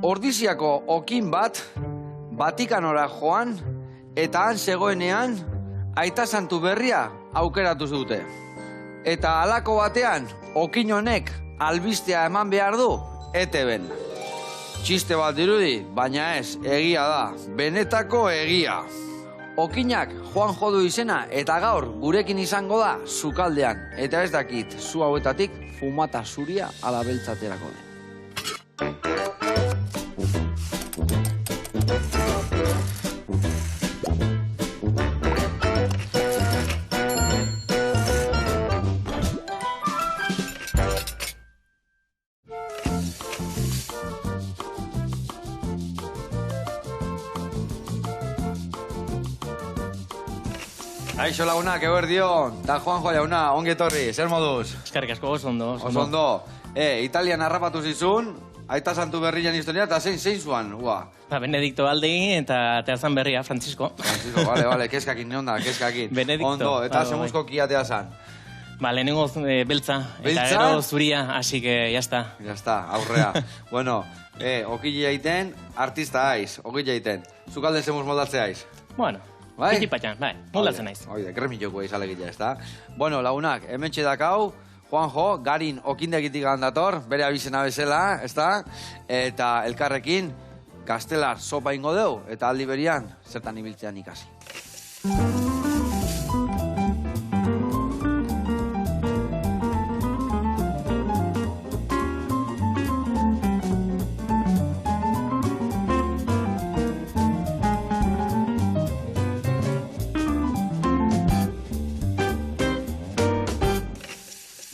Ordiziako okin bat, Vatikanora joan, eta han zegoenean, Aita Santu berria aukeratu dute. Eta halako batean, okin honek albistea eman behar du, ETB-en. Txiste bat dirudi, baina ez, egia da, benetako egia. Okinak Juan jodu izena eta gaur gurekin izango da sukaldean. Eta ez dakit, zu hauetatik fumata zuria ala beltzaterako den. Aixo lagunak, eguerdion, da Juanjo jauna, ongi etorri, zer moduz? Eskerrik asko, oso ondo. Oso ondo. Italian harrapatu zizun, Aita Santu berrian historia, eta zein zuan, ua? Benedikto aldegi eta teazan berria, Francisco. Francisco, bale, keskakin, neonda, keskakin. Benedikto. Ondo, eta zemuzko kiatea zan. Lehenengo beltza, eta gero zuria, así que ya está. Ya está, aurrea. Bueno, okile jaiten, artista haiz, okile jaiten. Zukalden zemuz moldatze haiz. Bueno. Pitipatxan, moldatzen naiz. Oide, kremiloko izan egitea, ez da? Bueno, lagunak, hemen txedakau, Juanjo, garin okindegitik handator, bere abizena bezala, ez da? Eta elkarrekin, gaztelar sopa ingo deu, eta aldi berian, zertan ibiltzean ikasi.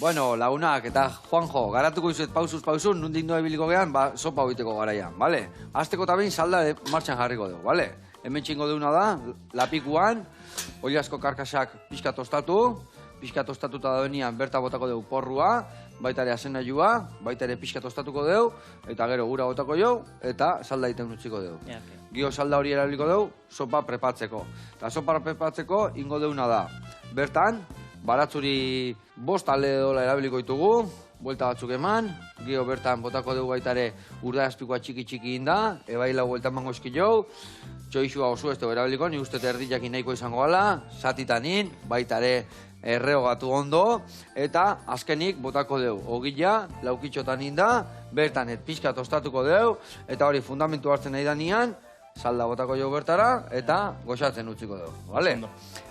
Bueno, lagunak eta Juanjo, garatuko izuet pausuz, nundik doa ibiliko gehan, sopa hoiteko garaian, bale? Azteko eta behin salda martxan jarriko dugu, bale? Hemen txingo deuna da, lapikuan, oliasko karkasak pixka tostatuta daunian berta botako dugu porrua, baita ere azenaiua, baita ere pixka tostatuko dugu, eta gero ura botako dugu, eta salda iten utziko dugu. Gio salda hori erabiliko dugu, sopa prepatzeko. Eta sopa prepatzeko ingo deuna da, bertan, baratzuri 5 ale dola erabiliko ditugu, buelta batzuk eman, gio bertan botako dugu baita ere urdaiazpikoa txiki inda, ebaila buelta emango eskilou, txoixua oso ez dugu erabiliko, ni uste erdiakin nahiko izango gala, satitanin, baita ere errehogatu ondo, eta azkenik botako dugu, ogila, laukitxotan inda, bertan pixka tostatuko dugu, eta hori fundamentu hartzen nahi danian, salda botako jo bertara, eta goxatzen utziko dugu, bale?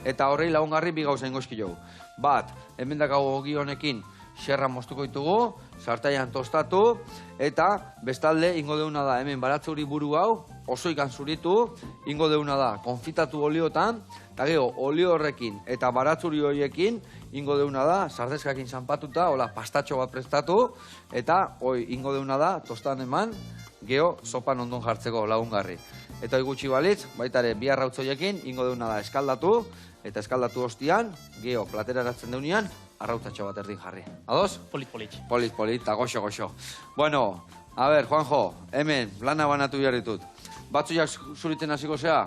Eta horrei lagungarri bi gauza ingo eskilou. Bat, hemen dakago ogi honekin xerra moztuko ditugu, sartaian tostatu, eta bestalde ingo deuna da hemen baratzuri buru hau, oso ikan zuritu, ingo deuna da konfitatu oliotan, eta gero olio horrekin eta baratzuri horiekin, ingo deuna da sardezkakin zanpatuta, hola pastatxo bat prestatu, eta ingo deuna da tostan eman, gero sopan ondon jartzeko lagungarri. Eta gutxi balitz, baita ere bi arrautzoiekin, ingo deuna da eskaldatu, eta eskaldatu ostian, geo platera eratzen deunean, arrautzatxo bat erdin jarri. Ados? Polit. Polit, eta goxo. Bueno, a ver, Juanjo, hemen, lana banatu jarritut. Batzuiak zuritzen hasiko zea?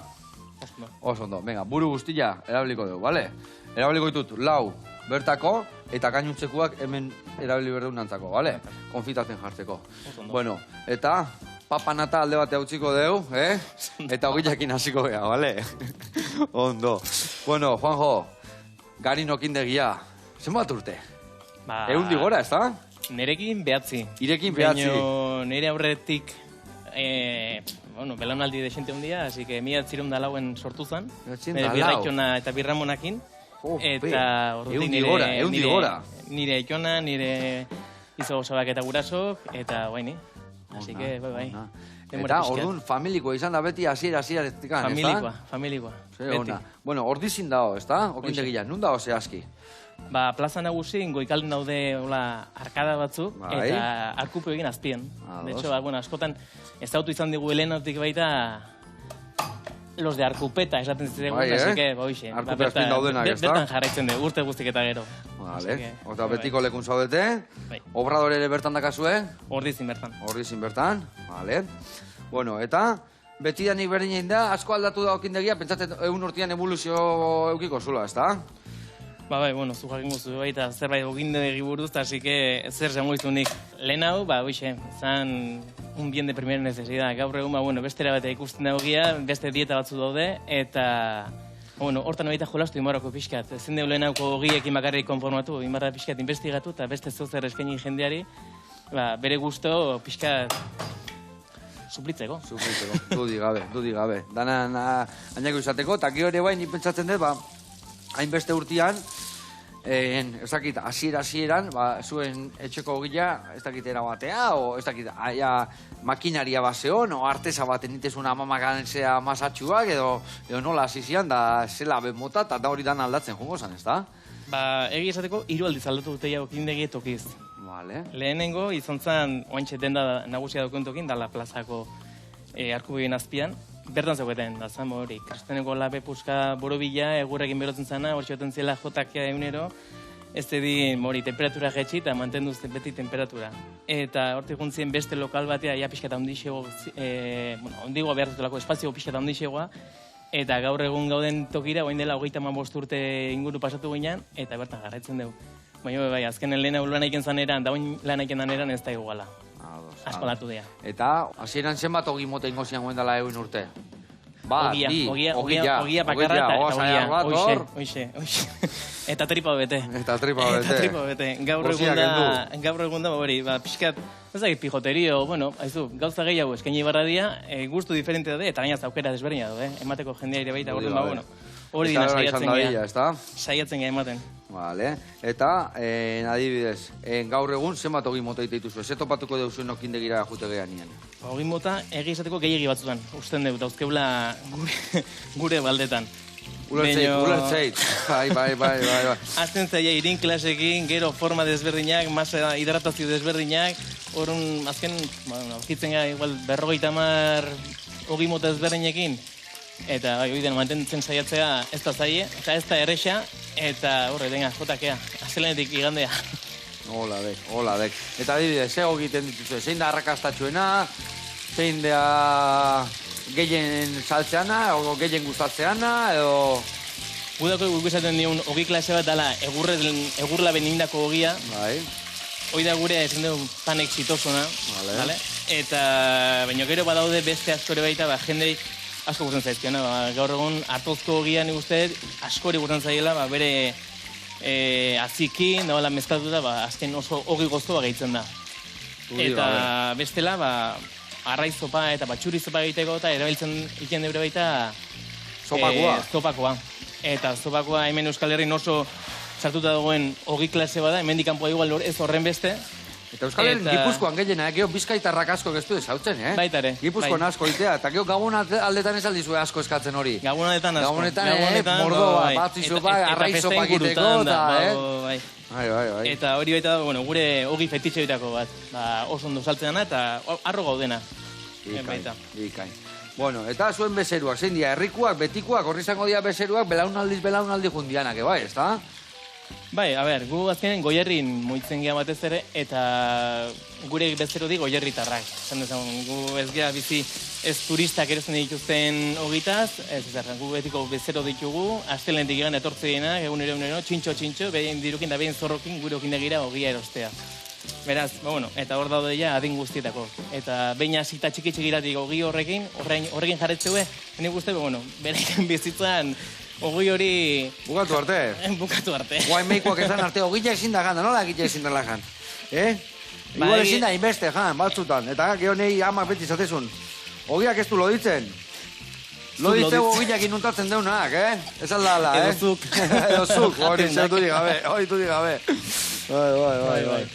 Oso ondo. Venga, buru guztia erabiliko dugu, bale? Erabiliko ditut, 4 bertako, eta gainuntzekoak hemen erabili berdunantzako, bale? Konfitatzen jartzeko. Bueno, eta papanata alde bate utziko dugu, eta ogilakin hasiko gea, bale? Ondo. Bueno, Juanjo, garin okindegia, zenbat urte? 100 gora, ez da? Nerekin behatzi. Irekin behatzi. Baina nire aurretik, belaunaldi desente hundia, así que 1904 sortu zen. Birraitxona eta birramonakin. Eta nire aitona, nire izogozabak eta gurasok, eta guaini. Así que, bai. Eta, orduan, familikoa izan da beti hasiera-hasiaretik, ez da? Familikoa. Bueno, ordizin dago, ez da? Okindegia, nun dago zehazki? Plaza nagusin, goikalden daude arkada batzuk, eta arkupu egin azpien. De hecho, askotan, ez dautu izan digu helenatik baita, los de Arkupeta esaten zitzaigun, así que, boixe. Arkupe azpien daudenak, ez da? Bertan jarraitzen dugu, urte guztik eta gero. Vale, eta betiko lekun zaudete. Obrador ere bertan dakazue? Ordizin bertan. Ordizin bertan, vale. Bueno, eta betidanik berdin da, asko aldatu da okindegia, pentsatzen 1 urtean evoluzio eukiko zula, ez da? Bai, zu jakin guzu baita zerbait okindegi buruz, así que zer zango izunik. Lehen hau, hoxe, zan un bien de primera necesidad. Gaur egun, bueno, bestera bat ikusten dagogia, beste dieta batzu daude, eta bueno, hortan baita jolastu inbarrako pixkat. Ezin deulehen hauko ogiekin bakarrik konformatu, inbarra pixkat investigatu, eta beste zozer eskaini jendeari, bere gusto pixkat suplitzeko. Dudi gabe. Danan ainako izateko, eta gero ere bain, pentsatzen dut, hainbeste urtean, ez dakit, hasieran, zuen etxeko ogila, ez dakit erabatea, o ez dakit, makinaria baseon, o artesa baten itezuna amamagantzea masatxuak, edo nola hasizian, da zela benmota, eta da hori dan aldatzen jongo zan, ez da? Egi esateko, 3 aldiz aldatu dute jau kindegi tokiz. Vale. Lehenengo, izan zan, oaintxe denda nagusia dokumentokin, dala plazako arkubien azpian, bertan zegoeten, da zan hori, kristeneko labe puska borobila, egurrekin berotzen zana, hor txoten zela jotakia egunero, ez edin hori temperatura jetxi eta mantenduzten beti temperatura. Eta hortik guntzien beste lokal batea, ja pixka eta ondixego, ondigoa behar dutulako espazio pixka eta ondixegoa, eta gaur egun gauden tokira, oain dela 35 urte inguru pasatu ginean, eta bertan jarraitzen dugu. Baina bai, azkenen lehena lan aiken zaneran, da oin lan aiken daneran ez da iguala. Asko datu dea. Eta, hasieran zenbat ogi mota ingo zian guen dela egin urte? Ogia bakarra eta oixe. Eta tripa bete. Gaur egun da, pixkat, ez da, pijoterio, bueno, haizu, gauza gehiago eskaini barra dia, gustu diferente da, eta gainaz aukera desberdina da, emateko jendea ere baita, hori dina saiatzen geha ematen. Vale. Eta, adibidez, gaur egun zenbat ogi mota dituzue? Ze topatuko deuzuen okindegira jute gehan nien? Ogi mota, egizateko gehiagi batzutan, usten dut, dauzkeula gure baldetan. Ulertzeit. Bai. Azten zaila irin klasekin, gero forma desberdinak, masa hidratazio desberdinak, horren azken, aurkitzen gara, igual, 50 ogi mota desberdinekin, eta hori den mantentzen saiatzea ez da zaie, eta ez da erresa, eta horre, denga, jotakea, azelenetik igandea. Hola dek. Eta adibidez, ze egiten dituzue, zein da arrakastatxuena, zein da gehien saltzeana, o gehien gustatzeana, edo... Gudako gukizaten diun ogi klase bat dala egurlaben indako ogia. Bai. Hoi da gure esan dugu pan exitosuna. Vale. Eta baina gero badaude beste askore baita, jendei asko gusten zaizkiona. Gaur egun hartozko ogia nik uste askori gusten zaiela, bere aziki, nagoela mezklatuta, azken oso ogi goztua gehitzen da. Eta bestela, arraiz zopa eta txuri zopa egiteko eta erabiltzen iken deure baita zopakoa. Eta zopakoa hemen Euskal Herrin oso sartuta dagoen ogi klase bada, hemen dikanpoa igual ez horren beste. Eta Euskal Herrin Gipuzkoan gehiena, geho bizkaitarrak asko geztu ezautzen, Baitare. Gipuzkoan asko itea, eta geho Gabon aldetan ez aldizue asko eskatzen hori. Gabonetan asko. Gabonetan, mordoa, batzi zopa, arraiz zopa egiteko, eta... Bai. Eta hori baita, gure ogi fetitxe bitako bat. Oso ondo saltzen dana eta arro gaudena. Ikain. Bueno, eta zuen bezeruak, zein dia, herrikuak, betikuak, horri izango dira bezeruak, belaunaldi jundianak, bai, ez da? Bai, gu azkenen Goierrin moitzen geha batez ere, eta gure bezero di Goierritarrak. Gu ez geha bizi ez turistak erezen dituzten ogitaz, gu betiko bezero ditugu, astelenetik egan etortzeenak, egunero, txintxo, behin dirukin da behin zorrokin gure okindegira ogia erostea. Beraz, eta hor daude ja adin guztietako. Eta behin hasita txiki-txikiratik ogi horrekin jarretzeue, nik uste, berekin bizitzan ogi hori... Bukatu arte. Guain meikoak ezan arte, ogila ezin da gana, nola egila ezin dela jan? Igual ezin da inbeste jan, batzutan. Eta geho nahi amak beti zatezun. Ogiak ez du loditzen. Loditzeu ogiak inuntatzen deunak, Ez aldala, Edo zuk, hori zertu digabe. Bai.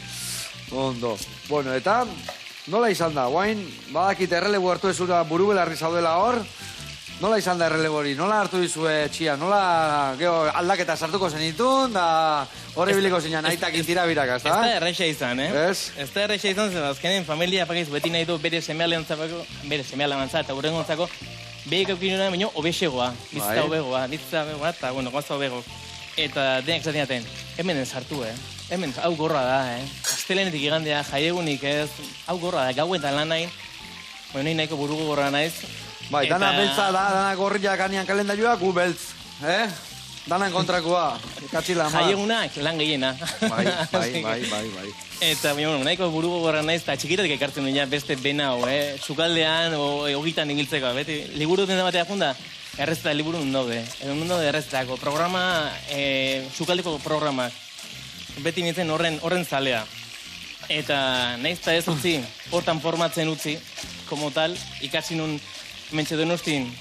Ondo. Bueno, eta nola izan da? Guain, badakit errelebu hartu ezura buru belarri zaudela hor. Nola izan da errelebu hori? Nola hartu dizue txia? Nola aldaketa sartuko zenitun? Da horri biliko zinean, aitak intira birak, ez da? Ez da erreixa izan, Ez da erreixa izan, zer azkenen familia pakiz beti nahi du bere semealantzako eta urrengontzako behik eukinuna baino obesegoa, bizta obegoa, eta, goza obego. Eta denak zatenaten, hemen sartu, Hemen, hau gorra da, Astelenetik igandea, jaiegunik ez, hau gorra da, gauetan lan nahi, nahi nahiko burugu gorra naiz. Bai, dana beltza da, dana gorriak anian kalendarioak, gu beltz, danan kontrakoa, katxila ama. Jaiegunak, lan gehiena. Bai. Eta, nahiko burugo gorra naiz, eta txikitatik ekartzen duen beste bena, sukaldean, ogitan ingiltzeko, beti, liburu dena batea junda, errezeta liburu daude. Edo errezetako programa, sukaldeko programak. Beti nintzen horren zalea. Eta nahiz eta ez utzi, hortan formatzen utzi, como tal, ikasi nun mentxe Donostin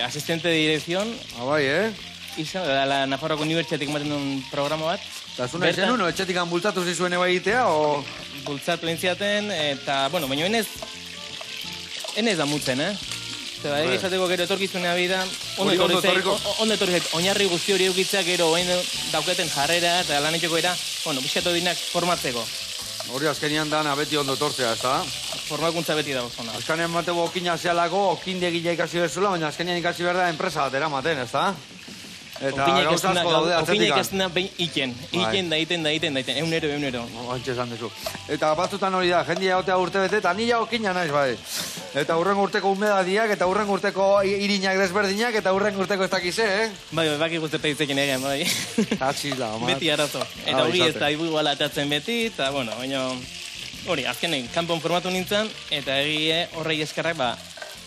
asistente de dirección. Bai, Izan, da Nafarroako Unibertsitatik ematen duen programa bat. Eta zuna izen uno, etxetik bultzatu zizuen eba egitea, o...? Bultzatu entziaten, eta, baina enez da mutzen, Eta egizateko gero etorkizunea bida, ondo etorri zait, oinarri guzti hori eukitzak gero oain dauketen jarrera eta lan etxeko era, bizkatu dinak formatzeko. Hori azkenian dana beti ondo tortzea, ez da? Formakuntza beti dago zona. Azkenean bateko okina zealako, okinde egila ikasi bezala, baina azkenean ikasi behar da enpresa bat eramaten, ez da? Eta gauza asko daude atzetikan. Okinek ez dena behin iten da, egunero. Antxe esan dezu. Eta batzutan hori da, jendia egotea urte bete, eta nila okina naiz, bai. Eta hurrengo urteko humedadiak, eta hurrengo urteko irinak desberdinak, eta hurrengo urteko ez dakize, Bai, baki guzti peitzekin egin, bai. Atxila, man. Beti arazo. Eta hori ez da ibu balatatzen beti, eta, baina... Hori, azkenen, kanpon formatu nintzen, eta egie horrei eskerrak,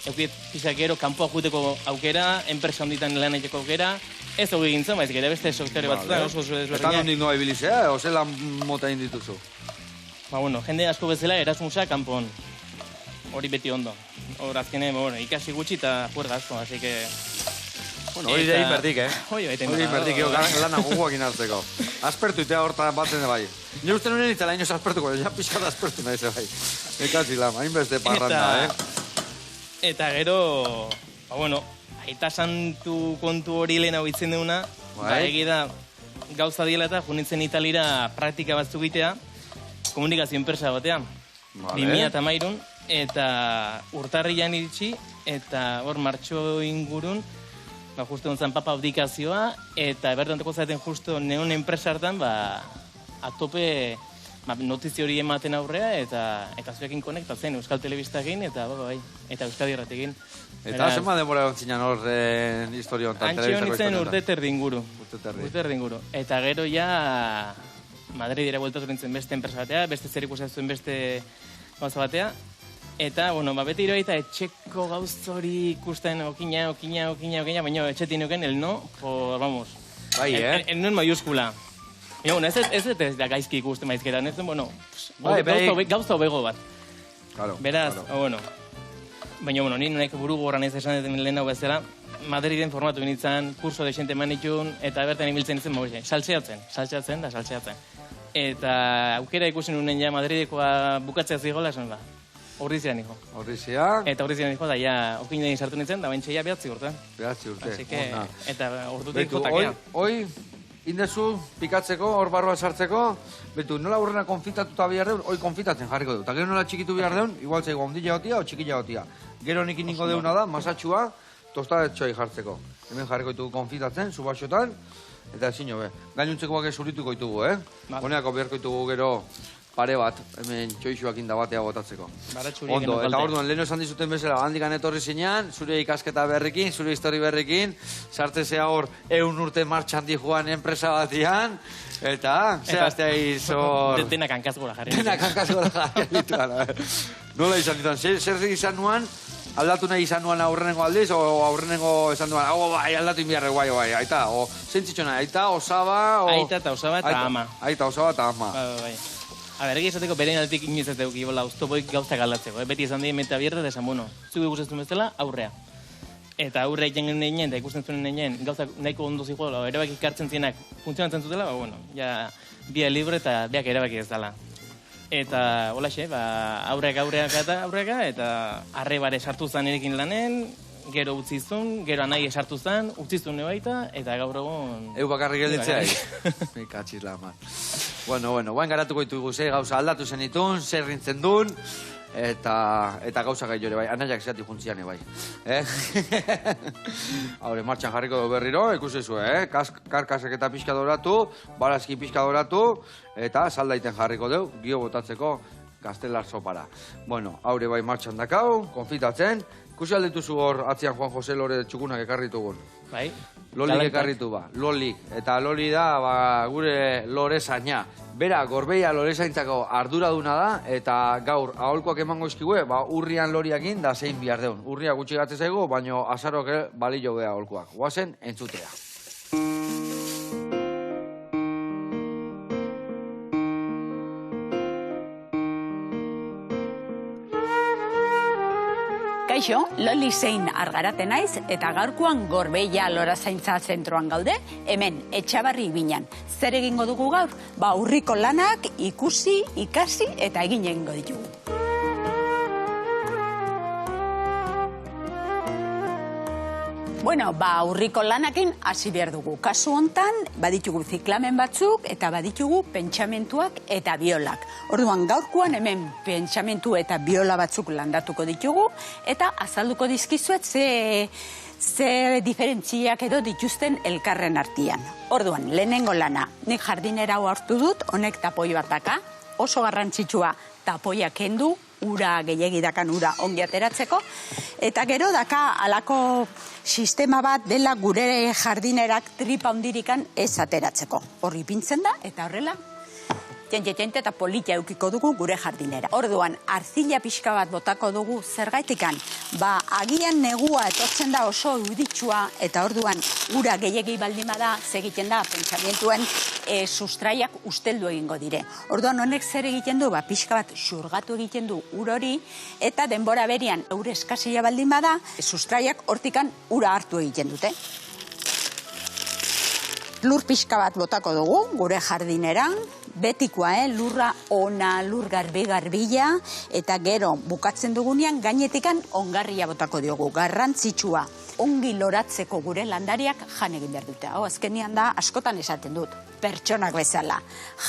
eukiet pizak gero, kanpoa juteko aukera, enpresa honditan lan egiteko aukera, ez hori gintzen, baizik ere beste sektore batzutan, oso desberdinak. Eta nondik noa ibilizea, ose lan mota indituzu? Jende asko bezala Erasmusa kanpon. Hori beti ondo. Hor azkenen, ikasi gutxi eta juerga asko, así que... Hori da inbertik, Hori inbertik, lana guguak inartzeko. Aspertu itea hortan batzen de bai. Nire uste nuen itzela inoz aspertuko, ja pixkat aspertu nahi ze bai. Ekatzi lama, hainbeste parranda, Eta gero, aita santu kontu hori lehen hau itzen deuna, egida gauza diela eta junitzen Italira praktika batzuk egitea, komunikazio enpresa batean. 2013, eta urtarrian iritsi, eta hor martxo ingurun, justu ontzan papa abdikazioa, eta bertanteko zaten justu neon enpresa hartan, atope notizio hori ematen aurrea, eta zuekin konektatzen, Euskal Telebistakin, eta eta Euskadi Irratiekin. Eta zema demora ontzinan horren historia ontan? Antxe honitzen urte terdinguru. Eta gero ja Madridera bueltatu nintzen beste enpresa batea, beste zer ikusten beste gauza batea. Eta, beti iroa eta etxeko gauz hori ikusten okina, baina etxetik nuken el no, vamos. Bai, el no en mayúskula. Ez da gaizki ikusten maizketan, ez gauza hobego bat. Beraz, baina, ni nahiko buru gorran ez esan dut lehen hau bezala, Madriden formatu binitzen, kurso de xente manitxun, eta bertan ibiltzen izen, saltzeatzen. Eta aukera ikusen unen ja Madridekoa bukatzea zigola, esan da. Horrizia niko. Eta horrizia niko, da ja okinen sartu nintzen, da baintxe ja behatzi urte. Eta ordutik jotakea. Hoi, indezu, pikatzeko, hor barroa sartzeko, betu, nola hurrena konfitatuta behar deun, hoi konfitatzen jarriko du. Eta gero nola txikitu behar deun, igual zaigu ondila gotia o txikila gotia. Gero nik ninko deuna da, masatxua, tostaretxoi jartzeko. Hemen jarriko ditugu konfitatzen, subaxotan, eta ezin jo, gainuntzeko bak zurituko ditugu, Honeako beharko ditugu gero pare bat, hemen txoixuak indabatea botatzeko. Ondo, eta orduan, leheno esan dizuten bezala, handikan etorri zinean, zure ikasketa berrikin, zure histori berrikin, sartzezea hor, 100 urte martxan di joan enpresa batian, eta, zehaztea izor... Denak hankaz gora jarri. Nola izan ditan, zer izan nuan, aldatu nahi izan nuan aurrenengo aldiz, o aurrenengo esan duan, aldatu inbiarrego bai, aita, o zentzitxona, aita, osaba, o... Aita eta osaba eta ama. Aita, osaba eta ama. Bai. Egi esateko beren altik inoiz ez dugu, oztopoik gauzak aldatzeko. Beti izan dien mente abierta, eta esan, zugu ikusten bezala, aurrea. Eta aurrea iten genuen eta ikusten zuen genuen, gauzak nahiko ondo zigo, erabaki kartzen zienak funtzionatzen zutela, ja, bia libre eta biak erabaki ez dela. Eta, holaxe, aurreka, eta arrebare sartu zan erekin lanen, gero utzizun, gero anai esartu zan, utzizun baita, eta gaur egon... Egu bakarrik gelditzea. Mikatxiz lama. Bueno, guain garatuko ditugu gauza aldatu zenitun, zer rintzen duen, eta gauza gai jore bai, anaiak zeati juntzian bai. Haure, martxan jarriko du berriro, ikusezu, karkasek eta pixka doratu, barazki pixka doratu, eta saldaiten jarriko du, gio botatzeko gaztelar sopara. Bueno, haure bai martxan dakau, konfitatzen, Kusi aldituzu hor atzian Juan Jose Lore txukunak ekarritugun. Bai. Lolik ekarritu ba, Lolik. Eta Loli da gure lorezaina. Bera, Gorbeia lorezaintzako arduraduna da, eta gaur aholkoak emango izkigue, urrian Loriakin da zein bihar deun. Urria gutxi gatze zaigu, baina azarok balio geha aholkoak. Guazen, entzutea. Kaixo, Loli zein Argarate naiz eta gaurkoan Gorbeia lorezaintza zentroan gaude, hemen Etxabarri Ibiñan. Zer egingo dugu gaur? Urriko lanak ikusi, ikasi eta egin egingo ditugu. Bueno, urriko lanakin hasi behar dugu. Kasu hontan, baditugu ziklamen batzuk eta baditugu pentsamentuak eta biolak. Orduan, gaurkoan hemen pentsamentu eta biola batzuk landatuko ditugu eta azalduko dizkizuet ze diferentziak edo dituzten elkarren artean. Orduan, lehenengo lana, nik jardinera hartu dut, honek tapoi bat daka, oso garrantzitsua tapoia kendu, ura gehiagidakan ura ongi ateratzeko, eta gero daka alako sistema bat dela gure jardinerak tripa hondirikan ez ateratzeko. Horri pintzen da, eta horrela, tente eta politia eukiko dugu gure jardinera. Orduan, arzila pixka bat botako dugu zergaitikan, agian negua etortzen da oso euditsua, eta orduan, ura gehiagi baldin bada, segiten da, pentsamientuen sustraiak usteldu egingo dire. Orduan, honek zer egiten du, pixka bat xurgatu egiten du ur hori, eta denbora berian, ur eskasia baldin bada, sustraiak hortikan ura hartu egiten dute. Lur pixka bat botako dugu, gure jardineran, betikoa, lurra ona, lur garbila, eta gero bukatzen dugunean gainetikan ongarria botako diogu, garrantzitsua. Ongi loratzeko gure landariak jan egin behar dute. Hau, azkenian da, askotan esaten dut, pertsonak bezala.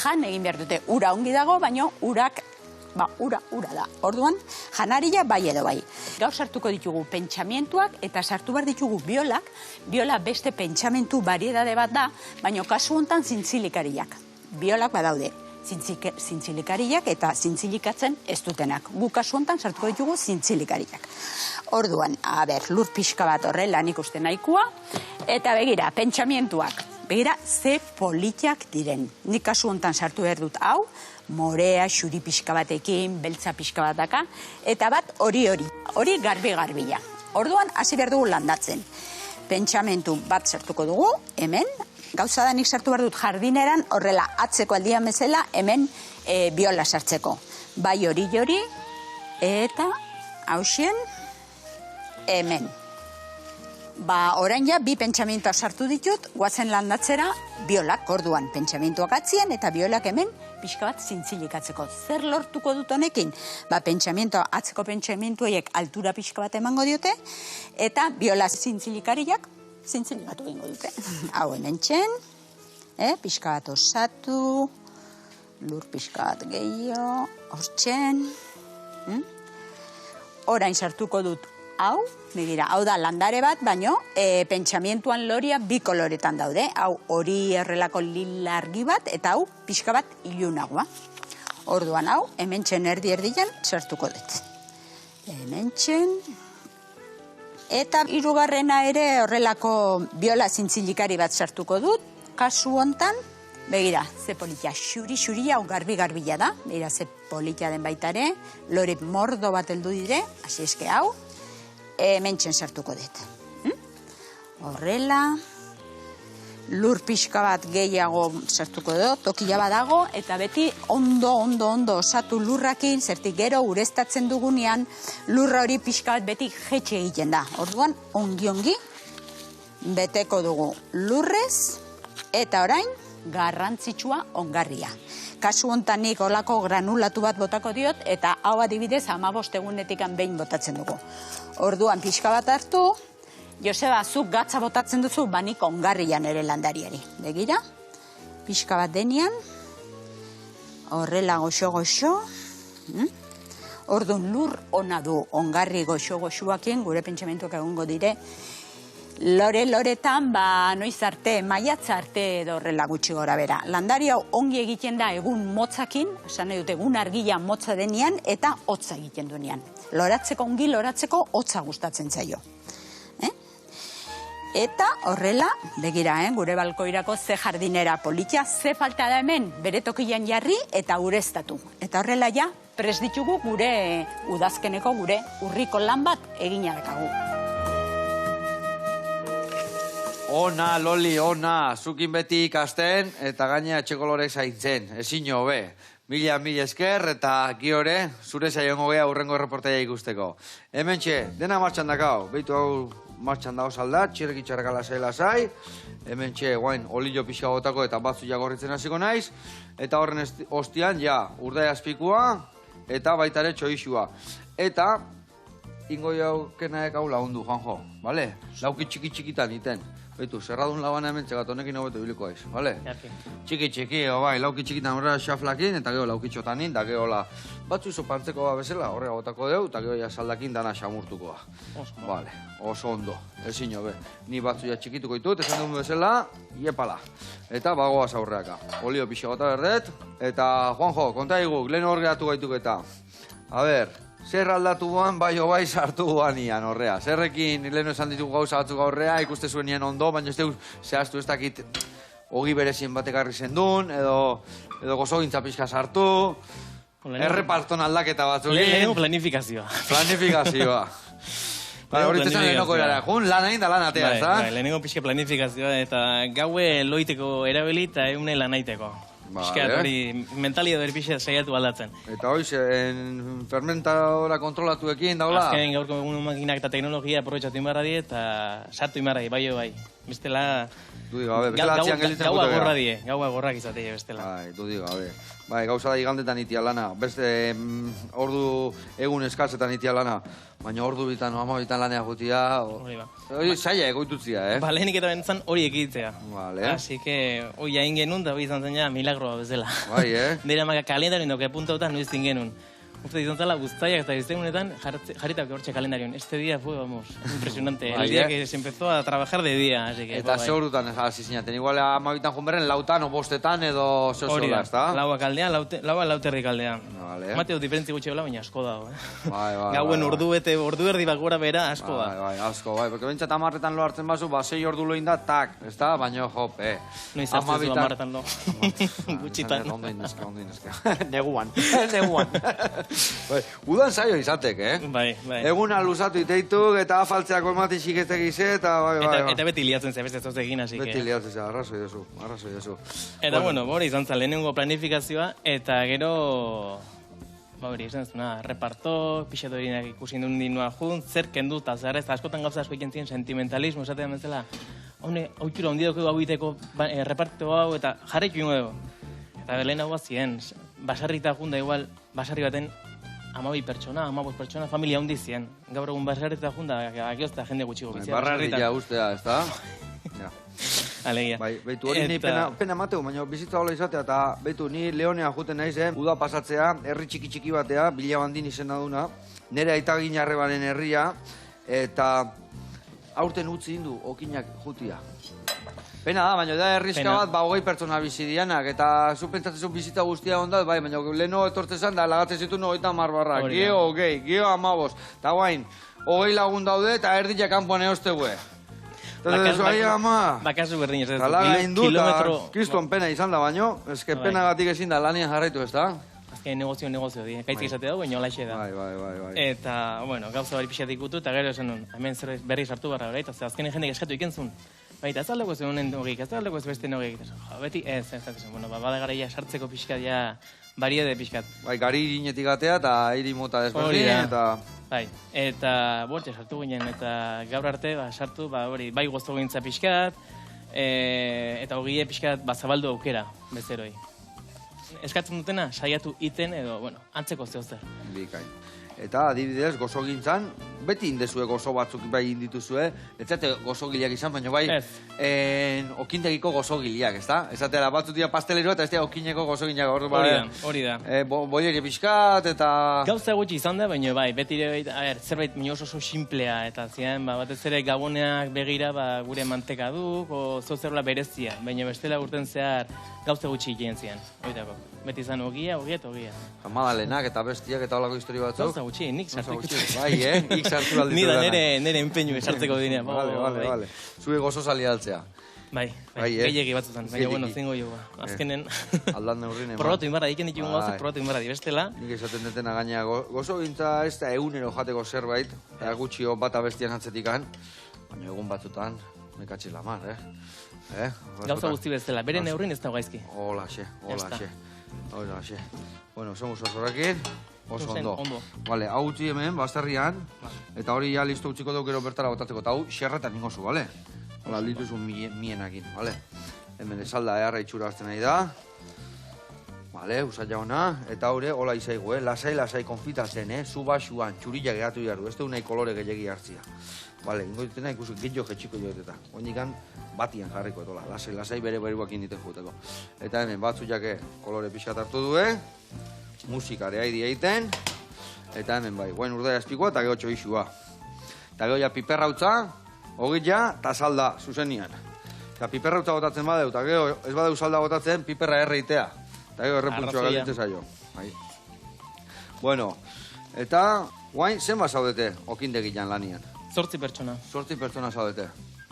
Jan egin behar dute, ura ongi dago, baina urak ura da. Orduan, janaria bai edo bai. Gaur sartuko ditugu pentsamentuak eta sartu behar ditugu biolak. Biola beste pentsamentu variedade bat da, baina kasu hontan zintzilikariak. Biolak badaude, zintzilikariak eta zintzilikatzen ez dutenak. Gu kasu hontan sartuko ditugu zintzilikariak. Orduan, lur pixka bat horrela nik uste nahikoa, eta begira, pentsamentuak. Begira, ze politiak diren. Nik kasu hontan sartu behar dut hau, morea, xuri pixka batekin, beltza pixka bataka, eta bat hori garbi-garbila. Orduan, hasi behar dugu landatzen. Pentsamentu bat sartuko dugu, hemen, gauza da nik sartu behar dut jardineran, horrela atzeko aldian bezala, hemen biola sartzeko. Bai hori, eta hausien, hemen. Orain ja, bi pentsamentua sartu ditut, guazen landatzera biolak, orduan pentsamentuak atzien eta biolak hemen pixka bat zintzilikatzeko. Zer lortuko dut honekin? Atzeko pentsamentuaiek altura pixka bat emango diote, eta biola zintzilikariak zintzilikatu egingo dute. Hau hemen txen, pixka bat osatu, lur pixka bat gehiago, hor txen. Orain sartuko dut hau, begira, hau da landare bat, baino, pentsamentuan loria bi koloretan daude. Hau hori errelako lila argi bat, eta hau pixka bat ilunagoa. Orduan hau, hemen txen erdian sartuko dut. Hemen txen. Eta hirugarrena ere horrelako biola zintzilikari bat sartuko dut. Kasu hontan, begira, ze politia, xuri-xuria, hau garbi-garbila da. Begira, ze politia den baitare. Lore mordo bat heldu dire, hasi eske hau. Hementxen sartuko dut. Horrela, lur pixka bat gehiago sartuko dut, tokia badago, eta beti ondo osatu lurrakin, zertik gero ureztatzen dugunean, lurra hori pixka bat beti jetxe egiten da. Orduan, ongi, beteko dugu lurrez, eta orain, garrantzitsua ongarria. Kasu hontan nik olako granulatu bat botako diot, eta hau adibidez 15 egunetik behin botatzen dugu. Orduan pixka bat hartu, Joseba, zuk gatza botatzen duzu, nik ongarrian ere landariari. Begira, pixka bat denian, horrela goxo. Orduan lur ona du ongarri goxo-goxuakien, gure pentsamentuak egongo dire, Loretan, noiz arte, maiatza arte edo horrela gutxi gora bera. Landari hau ongi egiten da egun motzakin, esan nahi dut egun argila motza denean, eta hotza egiten duenean. Ongi loratzeko hotza gustatzen zaio. Eta horrela, begira, gure balkoirako ze jardinera politia, ze falta da hemen, bere tokian jarri eta ureztatu. Eta horrela ja, prest ditugu gure udazkeneko gure urriko lan bat egina dekagu. Ona, Loli, ona, zukin beti ikasten eta gainea txekolorek zaintzen, ezin hobe. Mila esker eta giore, zure saiongo gea urrengo reportaia ikusteko. Hemen dena martxan dakau, behitu hau martxan dago saldat, txirreki txarrakala lasai, hemen guain olio pixka gotako eta batzu jagorritzen hasiko naiz, eta horren ostian, urdai azpikua eta baitare txoixua. Eta, ingo jaukenaek hau lagundu, Juanjo, bale? Lauki txiki-txikitan iten. Beitu, zerradun labana hemen txegat honekin hobeto biliko aiz, bale? Txiki-txiki, lauki txikitan horrela xaflakin, eta gero lauki txotanin, eta gero batzu sopantzeko bezala, horrega gotako deu, eta gero saldakin dana xamurtukoa. Bale, oso ondo, ezin hobe. Ni batzu txikituko ditut, esan dugun bezala, iepala. Eta bagoaz aurreaka. Olio pixe gota berdet, eta Juanjo, konta iguk, lehen horreatu gaituk eta. A ber, zer aldatu guan, bai sartu guan ian horrea. Zerrekin lehenu esan ditugu gauza batzuk horrea, ikuste zuen ian ondo, baina ez deuz zehaztu ez dakit ogi berezien batekarri zendun, edo gozogintza pixka sartu, erreparton aldaketa batzuk. Lehenengo planifikazioa. Planifikazioa. Hori tezan lehenoko erara, jun lan hain da lan atea, ez da? Lehenengo pixka planifikazioa eta gaue loiteko erabili eta eune lan haiteko. Piskat hori mentalidad hori pixe saiatu aldatzen. Eta hori, fermentadora kontrolatuekin daula? Azken gaurko egun makinak eta teknologia aprobetxatu inbarra eta sartu inbarra bai. Bestela... Gaua gorra die, gaua gorrak izatei bestela. Bai, dudik gabe. Bai, gauza da igandetan itia lana. Beste ordu egun eskalzetan itia lana. Baina ordu bitan, ama bitan lanea gutia. Hori saia egoitutzia, Ba, lehenik eta bentzan hori ekiditzea. Vale. Así que, hori hain genuen, da hori izan zen ja milagroa bezala. Bai, Dira maka kalendarioen doke puntautan noiz genuen. Uste izan zala guztaiak eta iztegunetan jarritak hortxe kalendarion. Este día fue, vamos, impresionante. El día que se empezó a trabajar de día, así que... Eta zeurutan hasi zinaten, igual amabitan junberren lautan o bostetan edo zozola, ez da? Laua kaldean, laua lauterri kaldean. Mateo diferentzi gutxe bela, baina asko dago, Gauen ordu erdi bat gora bera, asko da. Bai, asko, porque bentsat amarretan lo hartzen bazu, 6 ordu loin da, tak, ez da? Baina, jope. Noiz hartzezu amarretan lo. Gutxitan. Ondo indezke. Neguan. Udan saio izatek, Bai. Eguna luzatu iteituk eta afaltzeako ematixik ez tegize, eta bai. Eta beti liatzen ze, beste zozekin, así que... Beti liatzen ze, arrazoi dezu. Eta bueno, hori izan zen lehenengo planifikazioa, eta gero... Hori, izan zuna, reparto, pixeto horinak ikusi duen dinua jun, zer kendu, eta zer ez, askotan gauza asko ikentzien sentimentalismo, esatean bezala, hau txura ondidoko hau iteko reparto hau, eta jarretu ingo dugu. Eta lehen hau bazien, basarrita junda igual, basarri baten 12 pertsona, 15 pertsona, familia hundi zien. Gaur egun basarrita junda, agiozta jende gutxiko bizia. Barrarria ustea, ez da? Alegia. Beitu hori ni pena mateu, baina bizitza hola izatea, eta beitu ni Leonea juten naiz, uda pasatzea, herri txiki batea, Bilabandin izena duna, nire aita ginarrebanen herria, eta aurten utzi indu, okinak jutia. Pena da, baina da herrizka bat, 20 pertsona bizi dianak, eta zu pentsatzen bizitza guztia ondat, bai, baina leheno etortzen zan, da lagatzen zitu 90 barra, gio 15, eta guain, 20 lagun daude, eta erdiak kanpoan eostegue. Bakazu berdin ez. Talaga indu, eta kriston pena izan da baino, ezke pena gatik ezin da lanian jarraitu, ez da? Azken negozio di, kaitzik izate dago, baina olaxe da. Bai. Eta, bueno, gauza bari pixatik gutu, eta gero esan nun, hemen zer berri sartu barra, eta azkenen jendek eskatu ikentzun. Baita, ez aldeko ez honen nogik, ez aldeko ez beste nogik. Beti, ez, bueno, bada garaia sartzeko pixkat, ja, bariede pixkat. Bai, gari irinetik atea, eta iri mota desberdin, eta... Bai, eta bortxe sartu ginen, eta gaur arte, sartu, hori, bai goztu gintza pixkat, eta hogie pixkat, zabaldu aukera, bezeroi. Eskatzen dutena, saiatu iten, edo, bueno, antzeko zehozer. Bikain. Eta adibidez, gozogintzan, beti indezue gozo batzuk bai indituzue, ez zate gozogileak izan, baina bai okindegiko gozogileak, ez da? Ez zatela batzut dira pasteleroa eta ez dira okineko gozogileak. Hori da. Boieri pixkat eta... Gauza gutxi izan da, baina bai, beti zerbait oso simplea, eta ziren, batez ere gaboneak begira gure mantekaduk, o zozerla berezia, baina bestela urten zehar gauza gutxi egin ziren, horietako. Beti izan ogia eta ogia. Madalenak eta bestiak eta holako histori batzuk. Gauza gutxi, nik sartu ikutu. Bai, ik sartu alditu dena. Nire empeñu esartzeko dinea. Vale. Zue gozo sali altzea. Bai, gehiagi batzutan, baina bueno, zingo jo. Azkenen... Aldan neurrinen. Probatu inbarra, iken ditugun gauzak, probatu inbarra dibestela. Nik esaten detena gaina gozo gintza ez da egunero jateko zerbait, gutxi bata bestian atzetikan, baina egun batzutan, mekatxe lamar, Gauza guzti bezala, bere neurrin ez da gaizki. Holaxe. Bueno, somos horrekin, oso ondo. Vale, hau utzi hemen, bazterrian, eta hori ja listo utziko dugu gero bertara botatzeko, eta hau xerretan ingozu, bale? Hala, dituzun mienakin, bale? Hemen esalda eharra itxura hartzen nahi da. Bale, usaila hona, eta haure, hola izaigu, lasai konfitatzen, zu basuan, txurila geratu jarru, ez da unai kolore gehiagi hartzia. Bale, ingoitena ikusi gitxo jetxiko joeteta. Oinikan batian jarriko etola, lasai bere beruak inditen juteko. Eta hemen batzu jake kolore pixat hartu due, musikare haidi egiten, eta hemen bai, guain urdea espikoa eta geho txoixua. Eta geho ja piperrautza, hogitja, eta salda, zuzenian. Eta piperrautza botatzen badeu, eta geho ez badeu salda botatzen, piperra erreitea. Eta geho errepuntxoa galditzen zaio. Bueno, eta guain zenba zaudete okindegilan lanian? 8 pertsona. 8 pertsona zaudete.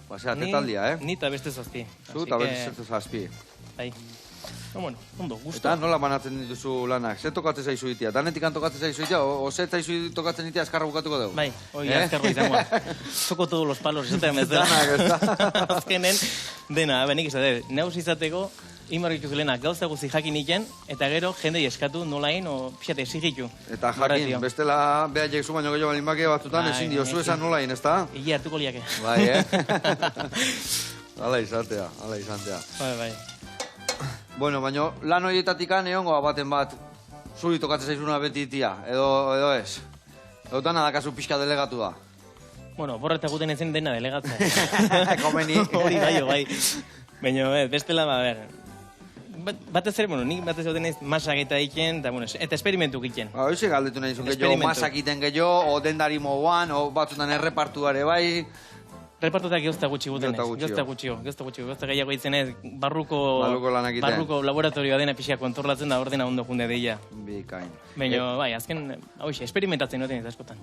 Basea, tetaldia, Ni eta beste 7. Zu eta beste 7. Bai. Bueno, ondo, gustu. Eta nola banatzen dituzu lanak? Ze tokatzen zaizu itia? Danetik tokatzen zaizu itia? O ze zaizu tokatzen itia azkarra bukatuko dugu? Bai, hoi azkarra izango. Toko todos los palos, esatea mezela. Azkenen, dena, benik izate, neus izateko, imarrik izulena gauza guzi jakin iken, eta gero jendei eskatu nolain, pixate, exigitu. Eta jakin, bestela behaiek zu baino gehiago balinbake batzutan, ezin diozu esan nolain, ez da? Igi hartuko liake. Bai, Hala izatea. Bai. Bueno, baina lan horietatik egongo baten bat zuri tokatzen zaizuna beti itia, edo ez? Edo dana dakazu pixka delegatu da? Bueno, borreta guten ezen dena delegatzen. Komeni. Hori bai. Baina, bestela, batez ere, nik batez ere denez masak eta iken, eta esperimentu iken. Hoxe galdetu nahi zuen gehiago, masak iten gehiago, o dendari moguan, o batzutan errepartuare bai... Repartutak gehozta gutxi gutenez, gehozta gehiago itzenez, barruko laboratorioa dena pixia kontrolatzen da ordena ondo junde deia. Bikain. Baina, bai, azken, experimentatzen noten ez askotan.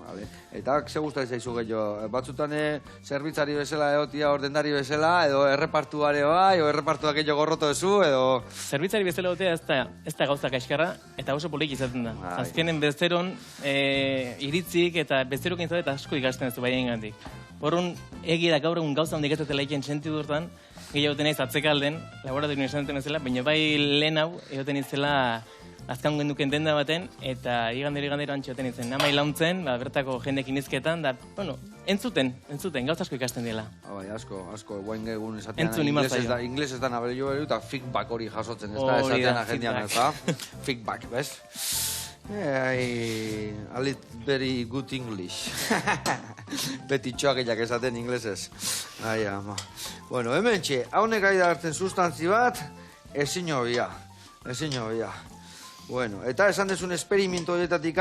Eta, ze guztai zaizu gehiago? Batzutan zerbitzari bezala egotia ordendari bezala, edo errepartuare bai, o errepartuak gehiago gorroto ezu, edo... Zerbitzari bezala egotea ez da gauzak aizkarra, eta oso polik izaten da. Azkenen bezeron iritzik eta bezerokin izate eta asko ikasten ez du baina ingandik. Horren, egia da gaur egun gauza handik ez dela iken sentidu hortan, gehiago tenaiz atzekalden, laboratorioan izan duten ezela, baina bai lehen hau, egoten izela azkan genduken denda baten, eta igandero antxoten izan. Namai launtzen, bertako jendekin izketan, da, entzuten, gauza asko ikasten dela. Bai, asko, guain egun esatean, inglesez da nabere jo beru, eta feedback hori jasotzen, ez da, esatean agendian, ez da, feedback, bez? A little very good English. Beti txoakeiak esaten inglesez. Bueno, hemen txe, haunek aida hartzen sustantzi bat, ezin hobia. Bueno, eta esan dezun esperimentu horietatik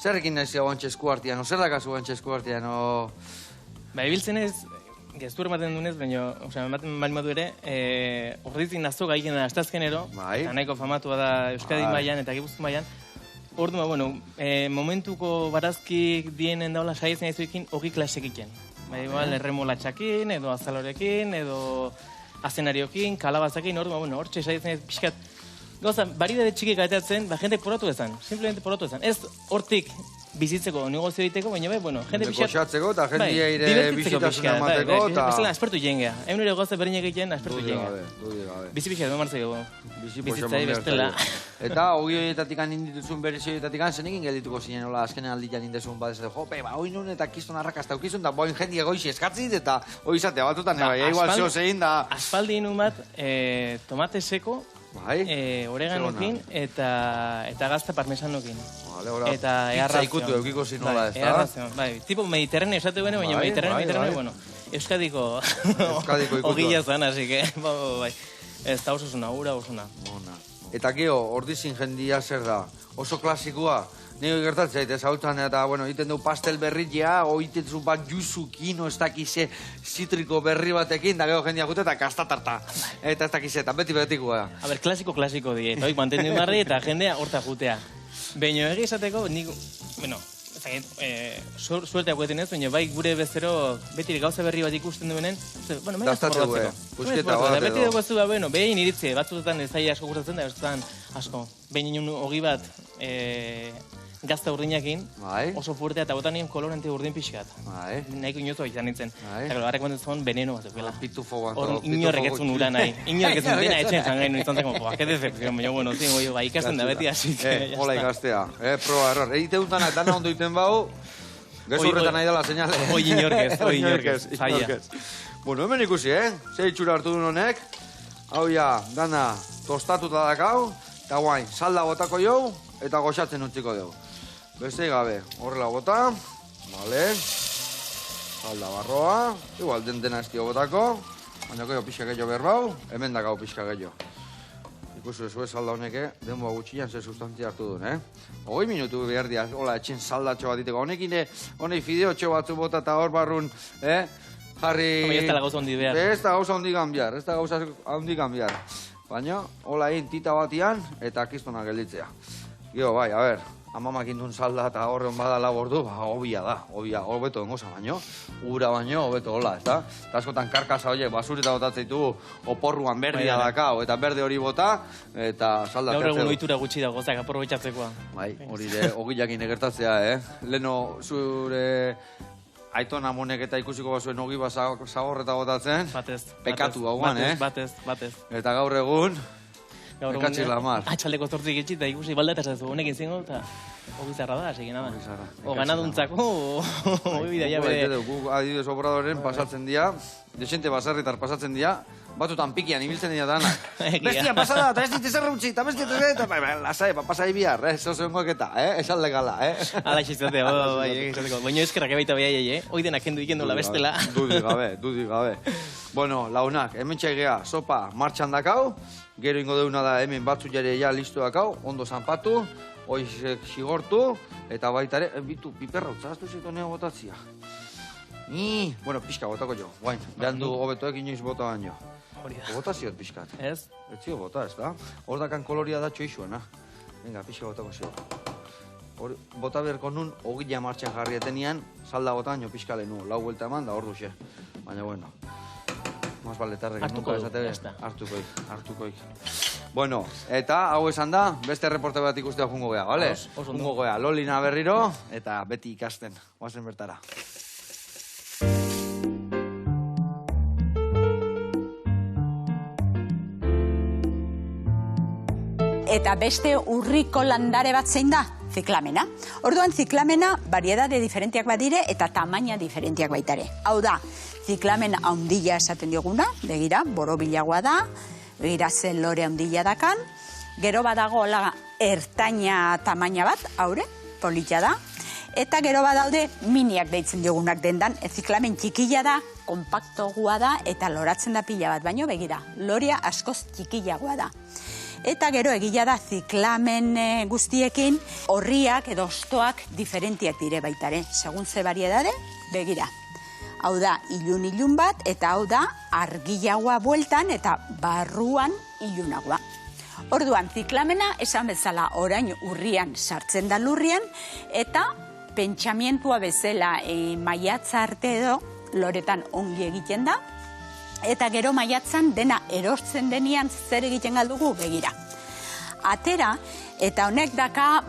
zerrekin naizia guantxe eskuartian, zer dakazu guantxe eskuartian, ibiltzen ez, geztur ematen dunez, baina, ematen balimatu ere, ordizik nazo gaiken da, astazkenero, eta nahiko famatua da Euskadi mailan eta Gipuzkoa mailan. Orduan, momentuko barazkik dienen daula saietzen aizuekin hogi klasekiken. Igual, erremolatxakin, edo azalorekin, edo azenariokin, kalabazakin, orduan, hortxe saietzen aiz pixkat. Gauza, baridade txikik gaitatzen, jendek poratu ezan, simplemente poratu ezan. Ez hortik bizitzeko, negozio egiteko, baina jende pixat... Goxatzeko eta jendia ere bizitasun amateko, eta... Bezala, aspertu jengea. Egun ere gauza berinek egiten, aspertu jengea. Bizi pixat, martzeko bizitzai bestela. Eta hogi horietatik indituzun berezi horietatik zenekin geldituko zinen, hola, azkenen aldian indezun badez, jope, hoi nun eta kiston arrakazta ukizun, da boin jendia goizi eskatzit, eta hoi izatea batutan, igual zeo zein da... Aspaldi inun bat, tomate seko, oreganokin eta gazta parmesanokin. eta pizza ikutu eukiko zinola, ez da? Bai, tipo mediterráneo esatu bene, baina mediterráneo, bueno, Euskadiko ogila zan, así que, bai, ez da ososuna, ura osuna. Eta gero, ordizin jendia zer da, oso klasikoa, nire gertatzea, eta zautzen, eta, bueno, iten du pastel berria, oitezu bat juzukin, ez dakize zitriko berri batekin, da gero jendia jute, eta kastatarta. Eta ez dakize, eta beti-betikoa. A ber, klasiko die, eta hoi mantendu marri, eta jendea horta jutea. Baina egi esateko, nik, bueno, suerteako eten ez, baina bai gure bezero beti gauza berri bat ikusten duenen, bueno, mena esmorratzeko. Pusketa bat edo. Beti dugu ez du da, bueno, behin iritze, batzutetan ez zaila asko gustatzen da, batzutetan asko. Behin inun hogi bat gazta urdinakin, oso fuertea eta botan nien kolorante urdin pixkat. Nahiko inozoa izan nintzen. Eta harrek bantzen zuen veneno bat eukela. Pitufo bat. Hor inorrek etzun ura nahi. Inorrek etzun dena etxen jangain nintzen zen, joa, que decepción, baina, bueno, zingo, bai, ikasten da beti, así que... Hola ikastea, proba error. Egite dut dana ondo iten bau, gezurretan nahi dela señale. Hoi inorkez, zaila. Bueno, hemen ikusi, Zer itxura hartu duen honek. Hau ja, dana tostatuta dakau, eta guain, salda botako jau, eta goxatzen utziko dugu. Beste gabe, horrela bota, vale, salda barroa, igual dentena estio botako, baina gehiago pixka gehiago berbau, hemen dakau pixka gehiago. Ikusu ez salda honeke, denboa gutxian ze sustantzia hartu duen, 20 minutu behar dira, hola, etxen saldatxo bat diteko. Honekin, honek fideotxo batzu bota eta hor barrun, jarri... Ez da gauza hondi behar. Ez da gauza hondi gambiar, Baina, hola egin tita batian, eta kistona gelditzea. Gio, bai, a ber, amamak indun salda eta horren badala bordu, hobia da, hobeto dengoza baino, ura baino, hobeto hola, ez da? Eta askotan karkasa horiek, basurita botatzen ditugu, oporruan berdia dakau, eta berde hori bota, eta salda tertzeu. Gaur egun ohitura gutxi da gozak aprobetxatzekoa. Bai, hori de, ogilakin egertatzea, Leno zure aitona monek eta ikusiko bazuen ogi bat zagorreta botatzen, pekatu hauan, Batez. Eta gaur egun, ekatxik lamar. Atxaldeko zortzik itxi eta ikusi balda eta zazu honekin zingo, eta hogi zarra da, sekin nada. O ganaduntzako, hogi bidaia bere. Guk adibidez obradoren pasatzen dira, desente basarritar pasatzen dira, batutan pikian ibiltzen dira danak. Bestia pasada, eta ez dit ezerra utzi, eta bestia eta lasai, pasai bihar, zozengoak eta, esalde gala, Ala xizate, baina eskerrak ebaita behaiei, hoi denak hendu ikendu la bestela. Dudi gabe. Bueno, launak, hemen txaigea, sopa martxan dakau, gero ingo deuna da hemen batzu jare ja listu dakau, ondo zanpatu, hoi sigortu, eta baitare, bitu, piperra utzaztu zitu neo botatzia. Bueno, pixka botako jo, guain, behan du hobetoek inoiz bota baino. Botaziot pixkat. Ez? Ez zio bota, ez da? Hor dakan koloria da txoizuena. Venga, pixka botako zio. Bota berko nun, ogila martxan jarri etenian, salda bota baino pixka lehenu, lau vuelta eman da hor duxe. Baina, bueno. Mas baletarrek, nunca esate hartukoik. Bueno, eta hau esan da, beste reporte bat ikustea jungo gea, bale? Jungo gea, Lolina berriro, eta beti ikasten, oazen bertara. Eta beste urriko landare bat zein da? Ziklamena. Orduan, ziklamena variedade diferentiak badire eta tamaina diferentiak baitare. Hau da, ziklamen haundila esaten dioguna, begira, borobilagoa da, begira zen lore haundila dakan, gero badago ertaina tamaina bat, haure, politxa da, eta gero badaude miniak deitzen diogunak dendan, ziklamen txikila da, kompaktogua da, eta loratzen da pila bat, baino begira, lorea askoz txikilagoa da. Eta gero egila da ziklamen guztiekin horriak edo ostoak diferentiak dire baitare. Segun ze variedade, begira. Hau da ilun bat eta hau da argilagoa bueltan eta barruan ilunagoa. Orduan ziklamena esan bezala orain urrian sartzen da lurrian eta pentsamientua bezala maiatza arte edo loretan ongi egiten da. Eta gero maiatzan dena erortzen denian zer egiten galdugu begira. Atera, eta honek daka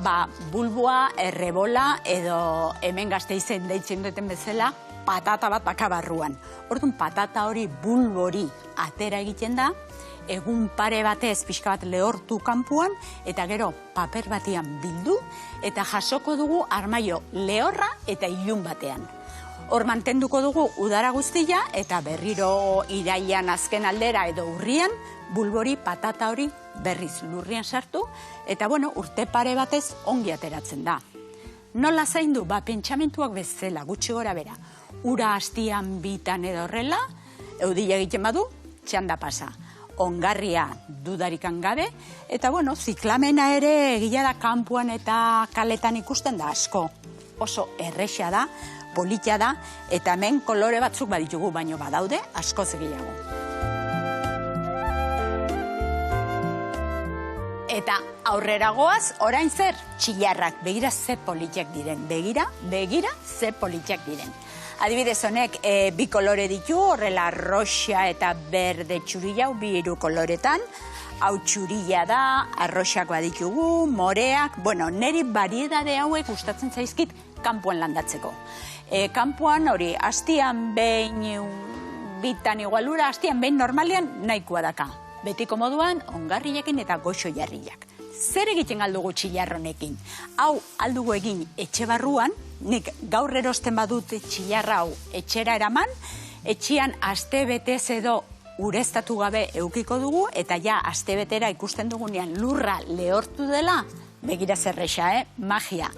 bulboa, errebola edo hemen Gasteizen deitzen duten bezala patata bat bakabarruan. Orduan patata hori bulbori atera egiten da, egun pare batez pixka bat lehortu kanpuan eta gero paper batian bildu eta jasoko dugu armaio lehorra eta ilun batean. Hor mantenduko dugu udara guztia eta berriro irailan azken aldera edo urrian bulbori patata hori berriz lurrian sartu, eta bueno, urte pare batez ongi ateratzen da. Nola zaindu? Pentsamentuak bezala, gutxi gora bera. Ura hastian bitan edo horrela, eudila egiten badu, txanda pasa. Ongarria dudarikan gabe, eta bueno, ziklamena ere egia da kanpoan eta kaletan ikusten da asko. Oso erresa da, politia da, eta hemen kolore batzuk baditugu, baino badaude askoz gehiago. Eta aurrera goaz, orain zer? Txillarrak, begira ze politiak diren, begira ze politiak diren. Adibidez honek bi kolore ditu, horrela roxa eta berde txurilla, bi hiru koloretan. Hau txurilla da, arroxak baditugu, moreak, bueno, niri bariedade hauek gustatzen zaizkit kanpoan landatzeko. Kanpoan hori, hastian behin bitan igualura, hastian behin normalian nahikoa daka. Betiko moduan, ongarriakin eta goxo jarriak. Zer egiten aldugu txillarronekin? Hau aldugu egin etxe barruan, nik gaur erosten badut txillarra hau etxera eraman, etxean aste betez edo ureztatu gabe eukiko dugu, eta ja aste betera ikusten dugunean lurra lehortu dela, begira zerresa, magia.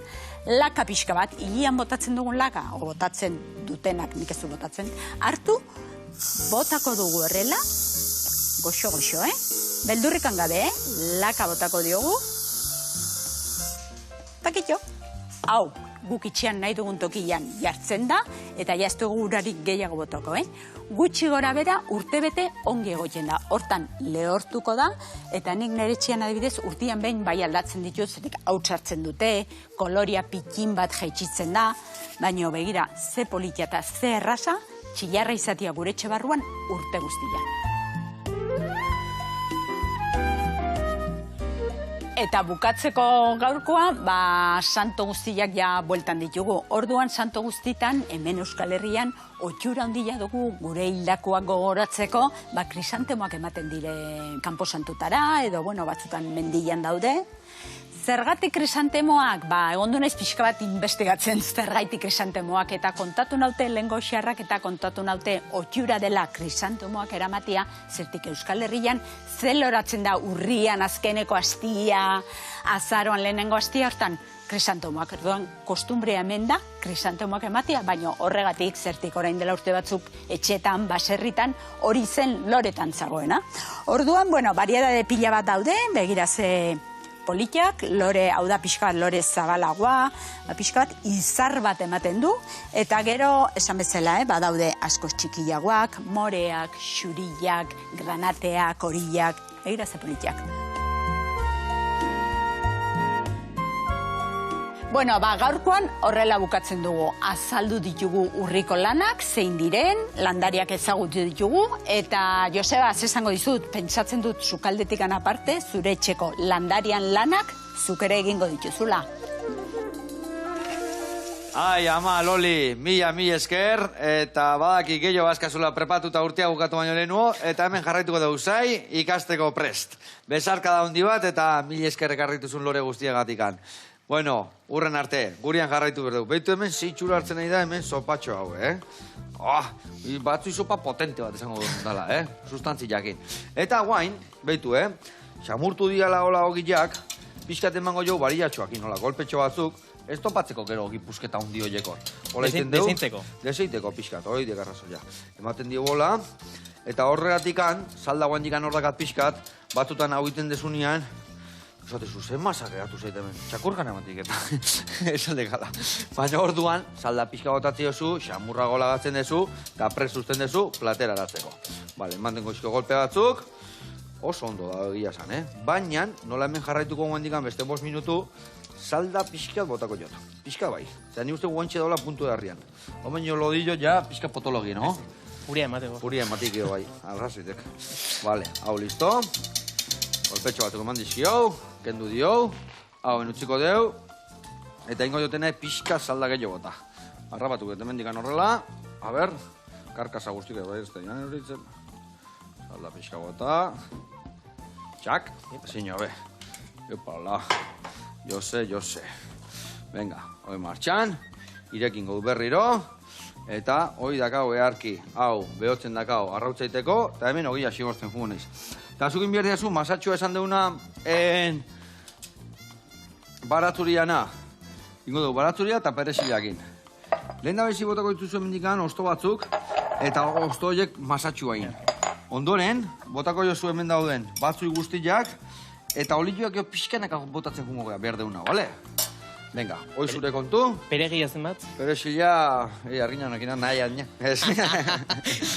Laka pixka bat, hilian botatzen dugun laka, o botatzen dutenak, nik ez du botatzen, hartu, botako dugu horrela, goxo-goxo, beldurrikan gabe, laka botako diogu. Takitxo. Hau, guk itxean nahi dugun tokian jartzen da, eta jaztu gurarik gehiago botako, Gutxi gora bera urtebete ongi egoiten da. Hortan lehortuko da, eta nik nire etxean adibidez urtean behin bai aldatzen ditut, zerik hautsartzen dute, koloria pikin bat jaitsitzen da, baina begira, ze politia eta ze erraza, txillarra izatia gure etxe barruan urte guztian. Eta bukatzeko gaurkoa, santo guztiak ja bueltan ditugu. Orduan santo guztitan, hemen Euskal Herrian, otxura handia dugu gure hildakoak gogoratzeko, krisantemoak ematen dire kanpo santutara, edo batzutan mendian daude. Zergatik krisantemoak? Egon du naiz pixka bat investigatzen zergaitik krisantemoak, eta kontatu naute lehengo xarrak eta kontatu naute otxura dela krisantemoak eramatia, zertik Euskal Herrian zeloratzen da urrian azkeneko astia, azaroan lehenengo astia, hortan krisantemoak, erdoan kostumbrea hemen da krisantemoak ematia, baina horregatik zertik orain dela urte batzuk etxetan, baserritan, hori zen loretan zagoena. Orduan, variedade pila bat daude, begira ze politiak, lore, hau da pixka bat lore zabalagoa, pixka bat izar bat ematen du, eta gero, esan bezala, badaude askoz txikiagoak, moreak, xuriak, granateak, horiak, begira ze politiak. Gaurkoan horrela bukatzen dugu. Azaldu ditugu urriko lanak, zein diren, landariak ezagutu ditugu, eta Joseba, esango dizut, pentsatzen dut sukaldetik aparte, zure etxeko landarian lanak, zuk ere egingo dituzula. Ai, ama, Loli, mila esker, eta badaki gehiago bazkazula prepatuta urtea bukatu baino lehenuo, eta hemen jarraituko dugu zai, ikasteko prest. Bezarka da hundi bat, eta mila esker ekarrituzun lore guztiagatikan. Bueno, urren arte, gurian jarraitu berdu. Beitu hemen zeitxura hartzen nahi da hemen sopatxo hau, batzu sopa potente bat esango dala, sustantzi jakin. Eta guain, beitu, xamurtu diala hola hogiak, pixkat emango jau bariatxoakin, hola, golpetxo batzuk, ez topatzeko gero gipusketa hundi hoiekor. Deseinteko. Deseinteko pixkat, hori dekarrazo ja. Ematen dio bola, eta horregatikan, salda guain dikan horrekat pixkat, batutan hau iten desunean, esatezu, zen masak eratu zait hemen, txakurkan ematik eta, esan dekala. Baina orduan, salda pixka botatzi osu, xamurra gola gatzen dezu, eta prest usten dezu, platera eratzeko. Bale, ematen goizko golpe batzuk, oso ondo da egia zan, Baina, nola hemen jarraituko guendikan beste 5 minutu, salda pixkat botako jot. Pixka bai, zera ni uste guantxe daula puntu de harrian. Homen jo lodillo ja pixka potologi, no? Furia emateko. Furia ematik bai, alrazoitek. Bale, hau listo. Golpetxo batzuk eman dizkio, kendu dio, hau enutziko deu, eta ingo jotena pixka salda gehiago bota. Arrabatu gete mendikan horrela, a ber, karkasa guztik bai ez da jan euritzen. Salda pixka bota, txak, zinio, be. Epala, jose. Venga, hoi martxan, irekin godu berriro, eta hoi dakau earki, hau, behotzen dakau arrautzaiteko, eta hemen ogia xigortzen jugu naiz. Eta zukin behar diazu, masatxua esan deuna baraturiana. Ingo dugu, baraturia eta peresilakin. Lehen da bezi botako dituzu emendikan osto batzuk, eta osto horiek masatxuain. Ondoren, botako jozu hemen dauden batzui guztiak, eta olioak jo pixkanak botatzen jungo gara, behar deuna, bale? Venga, hoi zure kontu. Peregia zen bat? Peresila, arginan akina nahi adina.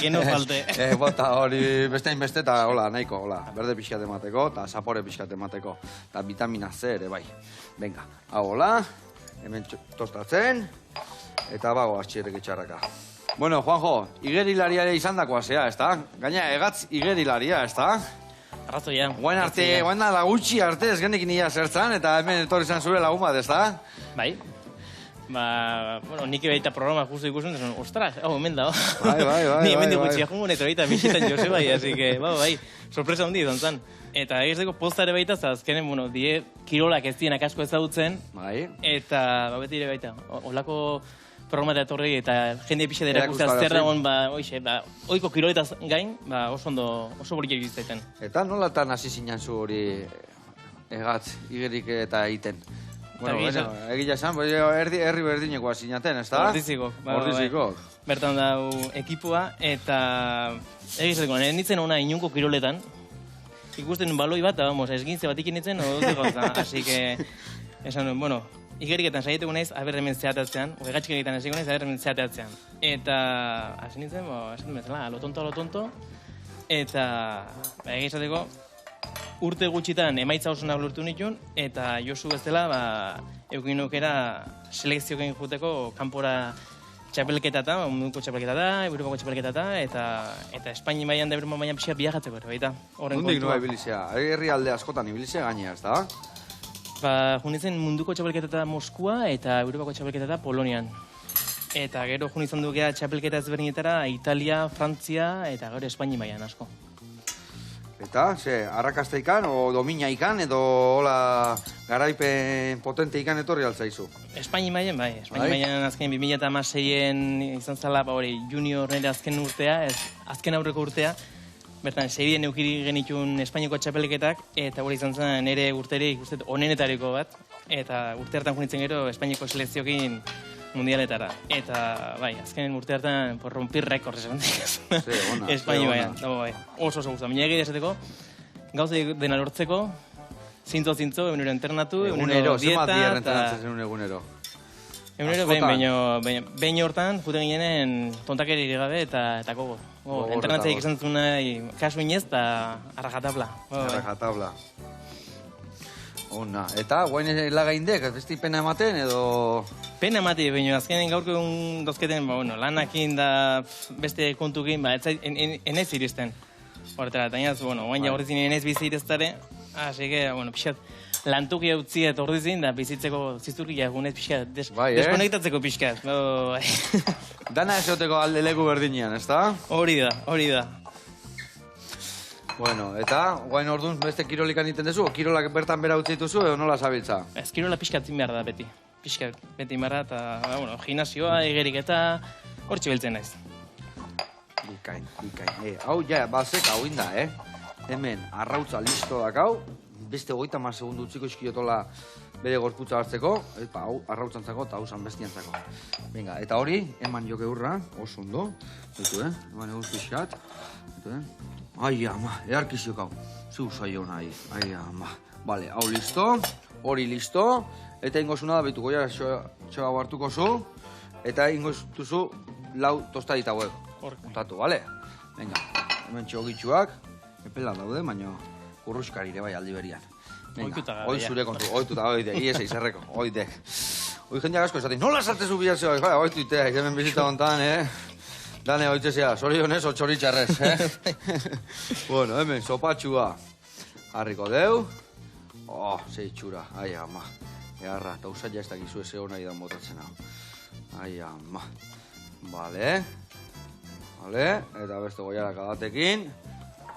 Geno falte. Bota hori bestein beste eta hola, nahiko, hola. Berde pixkat emateko eta zapore pixkat emateko. Eta vitamina C ere, bai. Venga, hau hola, hemen tostatzen, eta bago atxirrek itxarraka. Bueno, Juanjo, igerilaria ere izan dakoa zea, ez da? Gaina, egatz igerilaria, ez da? Arrazoia. Guain arte, guain da lagutxi arte ez genekin ia zertzan, eta hemen etorri zan zure lagun bat, ez da? Bai. Bueno, nik baita programa justu ikusten, esan, ostras, hau, hemen da. Bai. Ni hemen dugu txiakungo neto baita bisitan jose bai, así que, bai, sorpresa handi izan zan. Eta egizteko postare baita, azkenen, bueno, die kirolak ez dienak asko ezagutzen. Bai. Eta, beti ere baita, olako programa da etorri eta jende pixe dira guztia zer dagoen, oiko kiroletaz gain, oso borik egiztetan. Eta nolatan hasi zinan zu hori egatz, igerik eta iten? Bueno, egia esan, herri berdinekoa zinaten, ez da? Ordizikok. Bertan dau ekipua, eta egizteko, nintzen ona inunko kiroletan, ikusten baloi bat, esgintze bat ikin nintzen, así que, esan, bueno, igeriketan saietuko naiz, aber hemen zehatatzean, ogegatxik egiten hasiko naiz, aber hemen zehatatzean. Eta, hasi nintzen, esaten bezala, lo tonto, eta, egizateko, urte gutxitan emaitza osonak lortu nituen, eta Josu bezala, eukin nukera selekzioken juteko kanpora txapelketata, munduko txapelketata, Europako txapelketata, eta Espaini mailan da Europa mailan pixka biajatzeko, baita. Nondik noa ibilizea? Herri alde askotan ibilizea gainea, ez da? Junitzen munduko txapelketata Moskua eta Europako txapelketata Polonian. Eta gero junizan dugea txapelketa ezberdinetara Italia, Frantzia eta gero Espaini mailan asko. Eta, arrakasta ikan, o domina ikan, edo hola garaipen potente ikan etorri altzaizu? Espaini mailan, bai. Espaini mailan azken 2006en izan zala, junior nire azken urtea, azken aurreko urtea. Bertan, Seibien eukiri genitun Espainiko txapelketak, eta hori izan zen nire urterik onenetariko bat, eta urte hartan junitzen gero Espainiko selekziokin mundialetara. Eta, bai, azken urte hartan rompir rekord esan dikaz. Espaini baian, oso guztua. Mina egide esateko, gauza dena lortzeko, zintzo, egunero internatu, egunero dieta, eta... Egunero, egunero. Egunero, behin hortan, juten ginen tontakeri gabe eta gogo. Entrenatzeik izan zuen nahi kasu inez eta arrajatabla. Arrajatabla. Ona, eta guain lagaindek, besti pena ematen edo... Pena emati, baina azkenen gaurko egun dozketen, lanakin da beste kontukin, enez iristen. Horretara, eta inaz, guain horretzin enez bizi ireztare, así que, pixat, lantuki utzi eta ordizin, da bizitzeko zizturki jagunez pixkat, deskonektatzeko pixkat. Dana esoteko alde leku berdinean, ez da? Hori da. Bueno, eta, guain orduan beste kirolikan iten dezu, kirolak bertan bera utzi dituzu, edo nola zabiltza? Ez, kirola pixkatzin behar da beti. Pixkat beti behar da, eta, gimnasioa, egerik eta hor txibeltzen naiz. Bikain. Hau, bazek hau inda, Hemen, arrautza listo dakau, beste 30 segundu utziko iskiotola bere gorputza hartzeko, eta hau arrautzantzako eta hau zanbestiantzako. Venga, eta hori, eman joke hurra, oso ondo, eman eguz pixkat, ai ama, earkiziok hau, zeu zaio nahi, ai ama. Bale, hau listo, hori listo, eta ingozuna da betuko, ja, txoa hartuko zu, eta ingozutuzu lau tostadita hauek, kontatu, bale? Venga, hemen txogitxuak, epela daude, baina urruskarire bai aldi berian. Hoi zure kontu, oituta, oidek, iesa izerreko, oidek. Hoi jendeak asko esatik, nola sartezu bilatzea, oituitea, hemen bizita hontan, Dane, oitzezea, sorionez o txoritxarrez, Bueno, hemen, sopatxua. Harriko deu. Zei txura, ai ama. Earra, eta usat ja ez dakizu eze hona idan botatzen hau. Ai ama. Bale, eta beste goiarak adatekin.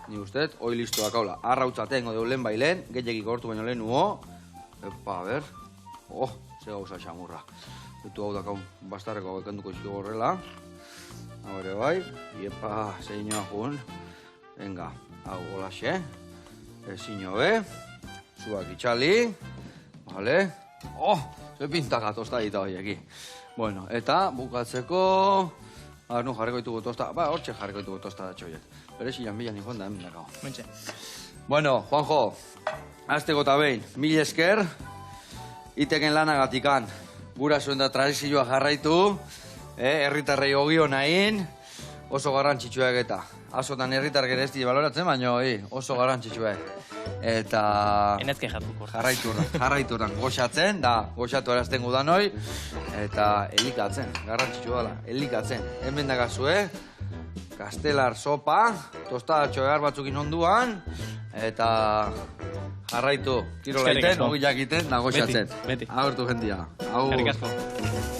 Ni ustez, hoi listoak haula. Arrautzatengo deu lehen bailen, gehiagik gortu baino lehen nuo. Epa, ber. Ze gauza xamurra. Betu hau dakaun, bastarreko hau ekenduko izko gorrela. Hau ere bai, iepa, zeinoa jun. Venga, hau holaxe. Ezin hobe. Zuak itxali. Vale. Oh, ze pintaka tostadita horieki. Bueno, eta bukatzeko... Nu jarriko ditugu tosta... hortxe jarriko ditugu tosta da txoiet. Berezi janbilan ikon da hemen dakao. Mentxe. Bueno, Juanjo, azteko eta behin, mil esker, iteken lanagatikan, gurasoen da tradizioa jarraitu, herritarrei ogio nahin, oso garrantzitsuak eta. Azotan herritar gerezti baloratzen, baina oso garrantzitsuak. Eta... Enezke jatuko. Jarraituran, goxatzen, da goxatu erazten gudanoi, eta elikatzen, garrantzitsua dela, elikatzen. Hemen dakazu, kastelar sopa, tostadatxo egar batzukin onduan, eta jarraitu, tiro laiten, ogilak iten, da goxatzen. Beti. Agurtu jendia. Eskerrik asko.